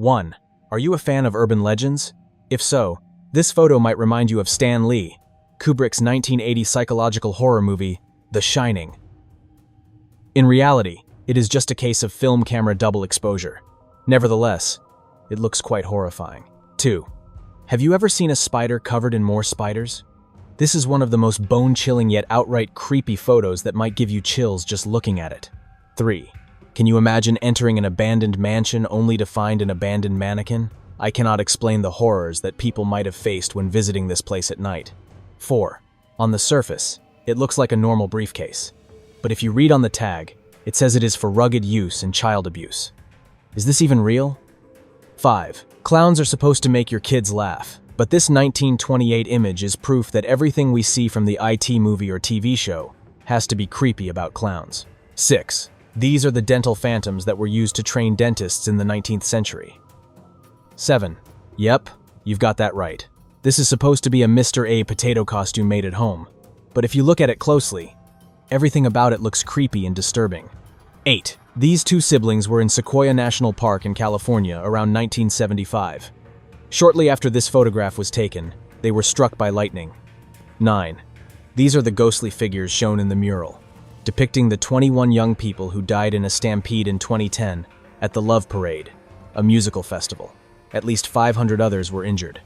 1. Are you a fan of urban legends? If so, this photo might remind you of Stan Lee, Kubrick's 1980 psychological horror movie, The Shining. In reality, it is just a case of film camera double exposure. Nevertheless, it looks quite horrifying. 2. Have you ever seen a spider covered in more spiders? This is one of the most bone-chilling yet outright creepy photos that might give you chills just looking at it. 3. Can you imagine entering an abandoned mansion only to find an abandoned mannequin? I cannot explain the horrors that people might have faced when visiting this place at night. 4. On the surface, it looks like a normal briefcase. But if you read on the tag, it says it is for rugged use and child abuse. Is this even real? 5. Clowns are supposed to make your kids laugh, but this 1928 image is proof that everything we see from the IT movie or TV show has to be creepy about clowns. 6. These are the dental phantoms that were used to train dentists in the 19th century. 7. Yep, you've got that right. This is supposed to be a Mr. A potato costume made at home, but if you look at it closely, everything about it looks creepy and disturbing. 8. These two siblings were in Sequoia National Park in California around 1975. Shortly after this photograph was taken, they were struck by lightning. 9. These are the ghostly figures shown in the mural, depicting the 21 young people who died in a stampede in 2010 at the Love Parade, a musical festival. At least 500 others were injured.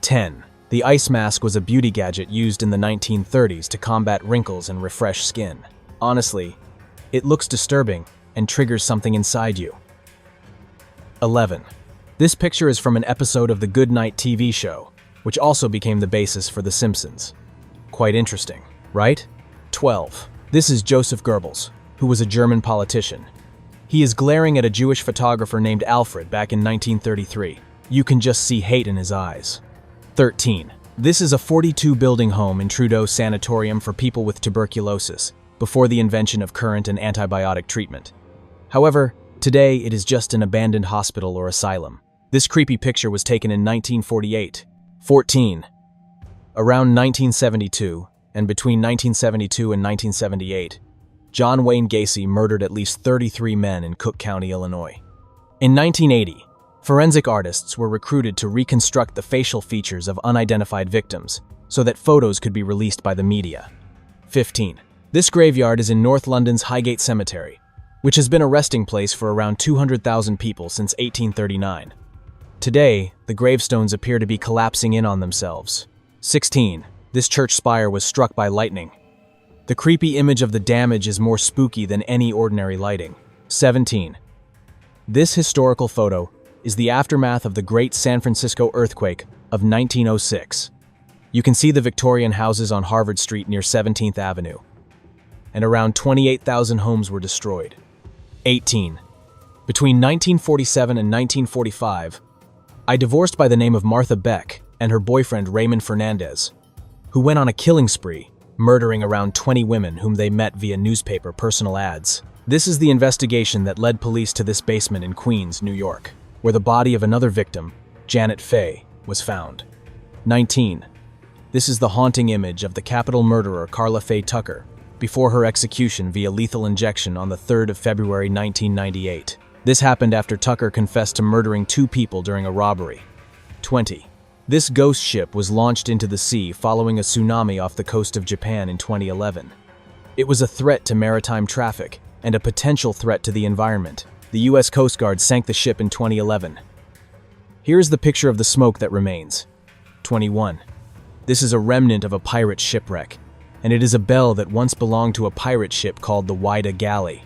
10. The ice mask was a beauty gadget used in the 1930s to combat wrinkles and refresh skin. Honestly, it looks disturbing and triggers something inside you. 11. This picture is from an episode of the Good Night TV show, which also became the basis for The Simpsons. Quite interesting, right? 12. This is Joseph Goebbels, who was a German politician. He is glaring at a Jewish photographer named Alfred back in 1933. You can just see hate in his eyes. 13. This is a 42-building home in Trudeau's sanatorium for people with tuberculosis, before the invention of current and antibiotic treatment. However, today it is just an abandoned hospital or asylum. This creepy picture was taken in 1948. 14. Around 1972, and between 1972 and 1978, John Wayne Gacy murdered at least 33 men in Cook County, Illinois. In 1980, forensic artists were recruited to reconstruct the facial features of unidentified victims so that photos could be released by the media. 15. This graveyard is in North London's Highgate Cemetery, which has been a resting place for around 200,000 people since 1839. Today, the gravestones appear to be collapsing in on themselves. 16. This church spire was struck by lightning. The creepy image of the damage is more spooky than any ordinary lighting. 17. This historical photo is the aftermath of the Great San Francisco earthquake of 1906. You can see the Victorian houses on Harvard Street near 17th Avenue. And around 28,000 homes were destroyed. 18. Between 1947 and 1945, I divorced by the name of Martha Beck and her boyfriend Raymond Fernandez, who went on a killing spree, murdering around 20 women whom they met via newspaper personal ads. This is the investigation that led police to this basement in Queens, New York, where the body of another victim, Janet Faye, was found. 19. This is the haunting image of the capital murderer Carla Faye Tucker, before her execution via lethal injection on the 3rd of February 1998. This happened after Tucker confessed to murdering 2 people during a robbery. 20. This ghost ship was launched into the sea following a tsunami off the coast of Japan in 2011. It was a threat to maritime traffic and a potential threat to the environment. The U.S. Coast Guard sank the ship in 2011. Here's the picture of the smoke that remains. 21. This is a remnant of a pirate shipwreck, and it is a bell that once belonged to a pirate ship called the Whydah Galley.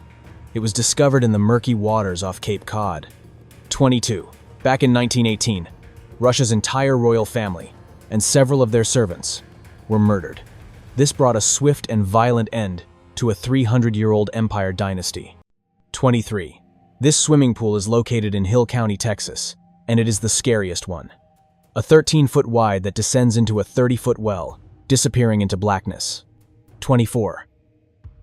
It was discovered in the murky waters off Cape Cod. 22. Back in 1918, Russia's entire royal family, and several of their servants, were murdered. This brought a swift and violent end to a 300-year-old empire dynasty. 23. This swimming pool is located in Hill County, Texas, and it is the scariest one. A 13-foot wide that descends into a 30-foot well, disappearing into blackness. 24.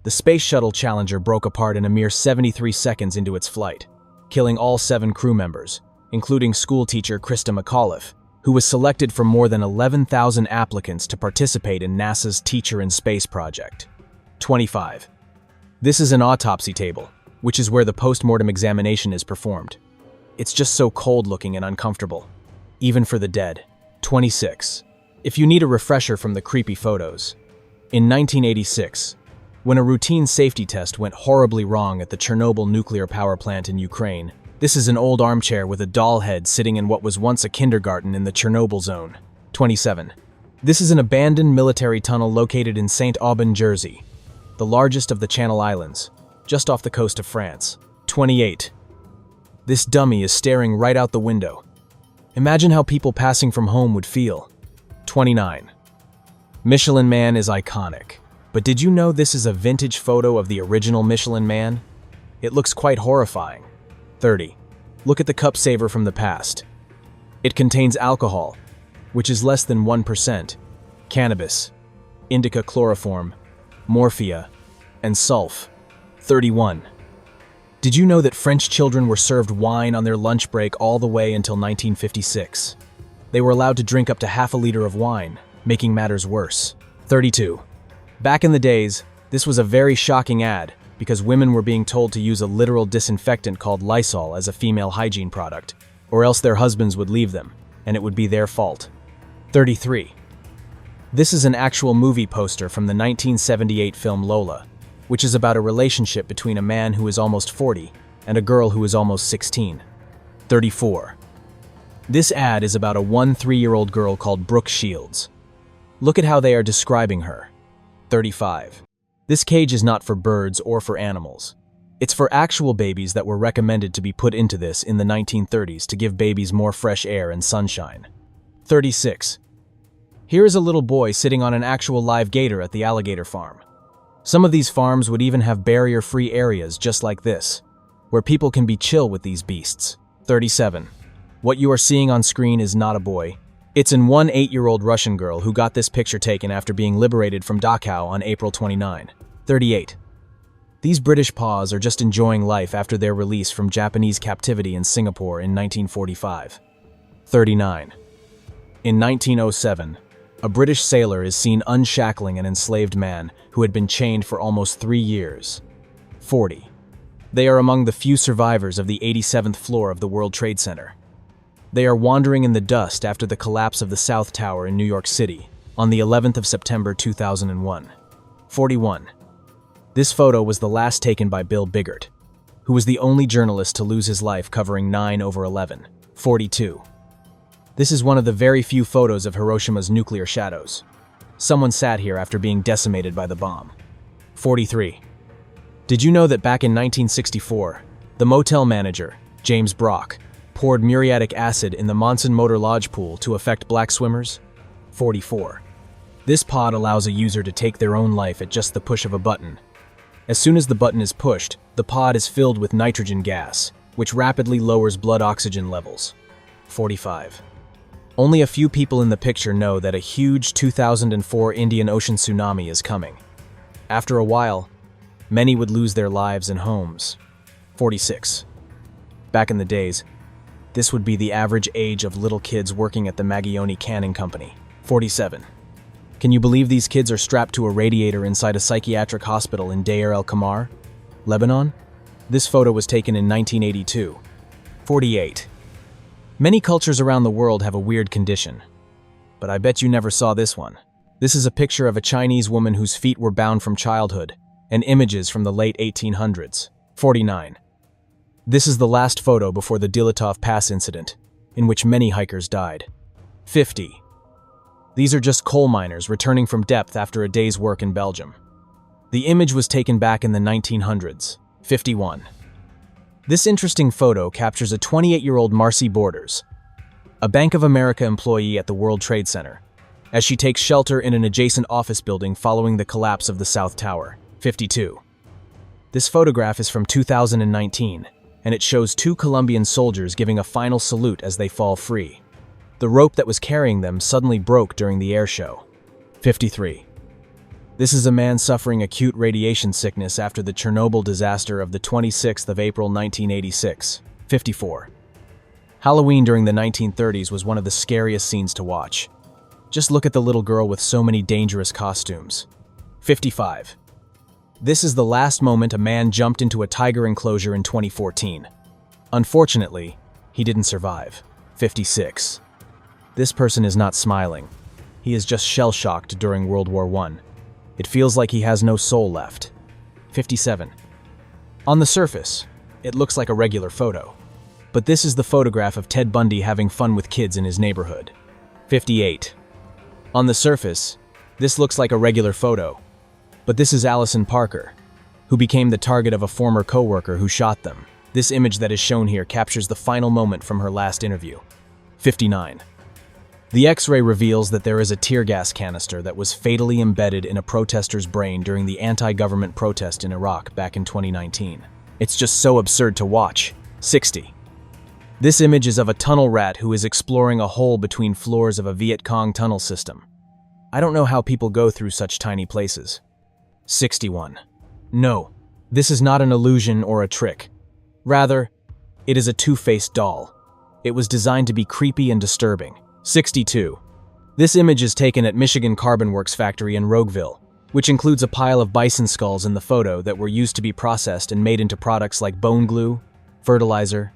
The Space Shuttle Challenger broke apart in a mere 73 seconds into its flight, killing all 7 crew members, including schoolteacher Krista McAuliffe, who was selected from more than 11,000 applicants to participate in NASA's Teacher in Space project. 25. This is an autopsy table, which is where the post-mortem examination is performed. It's just so cold-looking and uncomfortable, even for the dead. 26. If you need a refresher from the creepy photos. In 1986, when a routine safety test went horribly wrong at the Chernobyl nuclear power plant in Ukraine, this is an old armchair with a doll head sitting in what was once a kindergarten in the Chernobyl zone. 27. This is an abandoned military tunnel located in St. Aubin, Jersey, the largest of the Channel Islands, just off the coast of France. 28. This dummy is staring right out the window. Imagine how people passing from home would feel. 29. Michelin Man is iconic, but did you know this is a vintage photo of the original Michelin Man? It looks quite horrifying. 30. Look at the cup saver from the past. It contains alcohol, which is less than 1%, cannabis, indica chloroform, morphia, and sulf. 31. Did you know that French children were served wine on their lunch break all the way until 1956? They were allowed to drink up to half a liter of wine, making matters worse. 32. Back in the days, this was a very shocking ad because women were being told to use a literal disinfectant called Lysol as a female hygiene product, or else their husbands would leave them, and it would be their fault. 33. This is an actual movie poster from the 1978 film Lola, which is about a relationship between a man who is almost 40 and a girl who is almost 16. 34. This ad is about a 3-year-old girl called Brooke Shields. Look at how they are describing her. 35. This cage is not for birds or for animals. It's for actual babies that were recommended to be put into this in the 1930s to give babies more fresh air and sunshine. 36. Here is a little boy sitting on an actual live gator at the alligator farm. Some of these farms would even have barrier-free areas just like this, where people can be chill with these beasts. 37. What you are seeing on screen is not a boy. It's an 8-year-old Russian girl who got this picture taken after being liberated from Dachau on April 29. 38. These British paws are just enjoying life after their release from Japanese captivity in Singapore in 1945. 39. In 1907, a British sailor is seen unshackling an enslaved man who had been chained for almost 3 years. 40. They are among the few survivors of the 87th floor of the World Trade Center. They are wandering in the dust after the collapse of the South Tower in New York City on the 11th of September 2001. 41. This photo was the last taken by Bill Biggert, who was the only journalist to lose his life covering 9/11. 42. This is one of the very few photos of Hiroshima's nuclear shadows. Someone sat here after being decimated by the bomb. 43. Did you know that back in 1964, the motel manager, James Brock, poured muriatic acid in the Monson Motor Lodge pool to affect black swimmers? 44. This pod allows a user to take their own life at just the push of a button. As soon as the button is pushed, the pod is filled with nitrogen gas, which rapidly lowers blood oxygen levels. 45. Only a few people in the picture know that a huge 2004 Indian Ocean tsunami is coming. After a while, many would lose their lives and homes. 46. Back in the days, this would be the average age of little kids working at the Maggioni Canning Company. 47. Can you believe these kids are strapped to a radiator inside a psychiatric hospital in Deir el-Kamar, Lebanon? This photo was taken in 1982. 48. Many cultures around the world have a weird condition, but I bet you never saw this one. This is a picture of a Chinese woman whose feet were bound from childhood, and images from the late 1800s. 49. This is the last photo before the Dilatov Pass incident, in which many hikers died. 50. These are just coal miners returning from depth after a day's work in Belgium. The image was taken back in the 1900s. 51. This interesting photo captures a 28-year-old Marcy Borders, a Bank of America employee at the World Trade Center, as she takes shelter in an adjacent office building following the collapse of the South Tower. 52. This photograph is from 2019, and it shows 2 Colombian soldiers giving a final salute as they fall free. The rope that was carrying them suddenly broke during the air show. 53. This is a man suffering acute radiation sickness after the Chernobyl disaster of the 26th of April 1986. 54. Halloween during the 1930s was one of the scariest scenes to watch. Just look at the little girl with so many dangerous costumes. 55. This is the last moment a man jumped into a tiger enclosure in 2014. Unfortunately, He didn't survive. 56. This person is not smiling. He is just shell-shocked during World War I. It feels like he has no soul left. 57. On the surface, it looks like a regular photo. But this is the photograph of Ted Bundy having fun with kids in his neighborhood. 58. On the surface, this looks like a regular photo. But this is Allison Parker, who became the target of a former coworker who shot them. This image that is shown here captures the final moment from her last interview. 59. The X-ray reveals that there is a tear gas canister that was fatally embedded in a protester's brain during the anti-government protest in Iraq back in 2019. It's just so absurd to watch. 60. This image is of a tunnel rat who is exploring a hole between floors of a Viet Cong tunnel system. I don't know how people go through such tiny places. 61. No, this is not an illusion or a trick. Rather, it is a two-faced doll. It was designed to be creepy and disturbing. 62. This image is taken at Michigan Carbon Works factory in Rogueville, which includes a pile of bison skulls in the photo that were used to be processed and made into products like bone glue, fertilizer,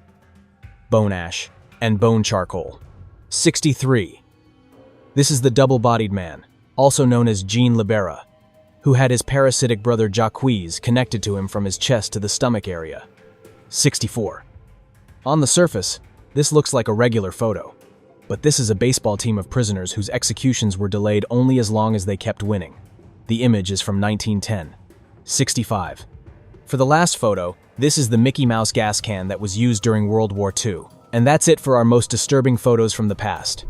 bone ash, and bone charcoal. 63. This is the double-bodied man, also known as Jean Libera, who had his parasitic brother Jacques connected to him from his chest to the stomach area. 64. On the surface, this looks like a regular photo. But this is a baseball team of prisoners whose executions were delayed only as long as they kept winning. The image is from 1910. 65. For the last photo, this is the Mickey Mouse gas can that was used during World War II. And that's it for our most disturbing photos from the past.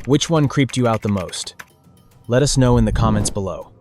Which one creeped you out the most? Let us know in the comments below.